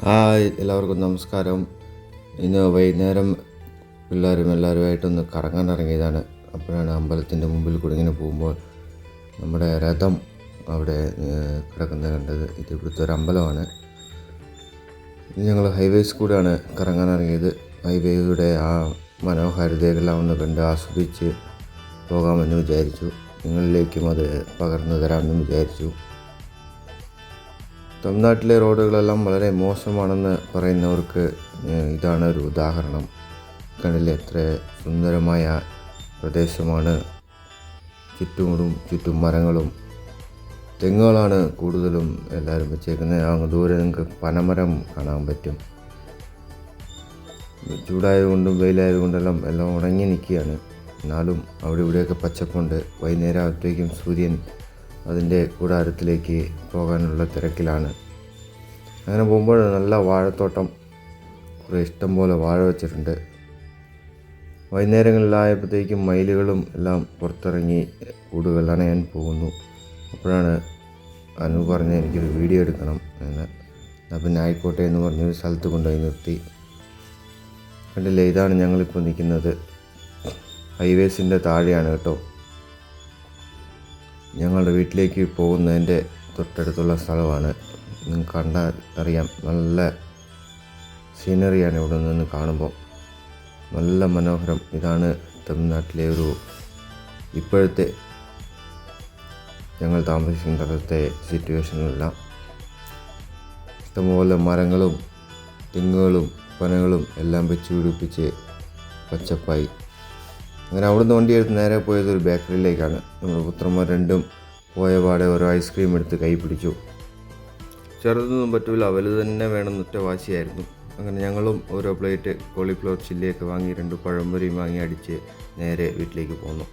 Hi, എല്ലാവർക്കും നമസ്കാരം. ഇന്ന് വൈകുന്നേരം പിള്ളേരും എല്ലാവരുമായിട്ടൊന്ന് കറങ്ങാൻ ഇറങ്ങിയതാണ്. അപ്പോഴാണ് അമ്പലത്തിൻ്റെ മുമ്പിൽ കൂടി ഇങ്ങനെ പോകുമ്പോൾ നമ്മുടെ രഥം അവിടെ കിടക്കുന്നത് കണ്ടത്. ഇത് ഇവിടുത്തെ ഒരു അമ്പലമാണ്. ഞങ്ങൾ ഹൈവേസ് കൂടെയാണ് കറങ്ങാൻ ഇറങ്ങിയത്. ഹൈവേയുടെ ആ മനോഹാരിതയെല്ലാം ഒന്ന് കണ്ട് ആസ്വദിച്ച് പോകാമെന്ന് വിചാരിച്ചു. നിങ്ങളിലേക്കും അത് പകർന്നു തരാമെന്ന് വിചാരിച്ചു. തമിഴ്നാട്ടിലെ റോഡുകളെല്ലാം വളരെ മോശമാണെന്ന് പറയുന്നവർക്ക് ഇതാണ് ഒരു ഉദാഹരണം. കണ്ടില്ലേ, എത്ര സുന്ദരമായ പ്രദേശമാണ്. ചുറ്റും മരങ്ങളും തെങ്ങുകളാണ് കൂടുതലും എല്ലാവരും വെച്ചേക്കുന്നത്. അങ്ങ് ദൂരെ നിങ്ങൾക്ക് പനമരം കാണാൻ പറ്റും. ചൂടായതുകൊണ്ടും വെയിലായതുകൊണ്ടെല്ലാം എല്ലാം ഉണങ്ങി നിൽക്കുകയാണ്. എന്നാലും അവിടെ ഇവിടെയൊക്കെ പച്ചപ്പുണ്ട്. വൈകുന്നേരം ആകുമ്പോഴത്തേക്കും സൂര്യൻ അതിൻ്റെ കൂടാരത്തിലേക്ക് പോകാനുള്ള തിരക്കിലാണ്. അങ്ങനെ പോകുമ്പോൾ നല്ല വാഴത്തോട്ടം, കുറേ ഇഷ്ടം പോലെ വാഴ വെച്ചിട്ടുണ്ട്. വൈകുന്നേരങ്ങളിലായപ്പോഴത്തേക്കും മയിലുകളും എല്ലാം പുറത്തിറങ്ങി കൂടുകൾ അണയാൻ പോകുന്നു. അപ്പോഴാണ് അനു പറഞ്ഞ് എനിക്കൊരു വീഡിയോ എടുക്കണം എന്ന്. പിന്നെ ആയിക്കോട്ടെ എന്ന് പറഞ്ഞൊരു സ്ഥലത്ത് കൊണ്ടുപോയി നിർത്തി. കണ്ടില്ലേ, ഇതാണ് ഞങ്ങളിപ്പോൾ നിൽക്കുന്നത്. ഹൈവേസിൻ്റെ താഴെയാണ് കേട്ടോ. ഞങ്ങളുടെ വീട്ടിലേക്ക് പോകുന്നതിൻ്റെ തൊട്ടടുത്തുള്ള സ്ഥലമാണ്. നിങ്ങൾക്ക് കണ്ടാൽ അറിയാം, നല്ല സീനറിയാണ് ഇവിടെ നിന്ന് കാണുമ്പോൾ. നല്ല മനോഹരം. ഇതാണ് തമിഴ്നാട്ടിലെ ഒരു ഇപ്പോഴത്തെ ഞങ്ങൾ താമസിക്കുന്ന സ്ഥലത്തെ സിറ്റുവേഷനെല്ലാം. ഇഷ്ടംപോലെ മരങ്ങളും തെങ്ങുകളും പനകളും എല്ലാം വെച്ച് പിടിപ്പിച്ച് പച്ചപ്പായി. അങ്ങനെ അവിടുന്ന് വണ്ടിയെടുത്ത് നേരെ പോയത് ഒരു ബേക്കറിയിലേക്കാണ്. നമ്മുടെ പുത്രന്മാർ രണ്ടും പോയ പാടെ ഓരോ ഐസ്ക്രീം എടുത്ത് കൈ പിടിച്ചു. ചെറുതൊന്നും പറ്റില്ല, വലുത് തന്നെ വേണമെന്ന് ഒറ്റ വാശിയായിരുന്നു. അങ്ങനെ ഞങ്ങളും ഓരോ പ്ലേറ്റ് കോളിഫ്ലവർ ചില്ലിയൊക്കെ വാങ്ങി 2 പഴംപൊരിയും വാങ്ങി അടിച്ച് നേരെ വീട്ടിലേക്ക് പോന്നു.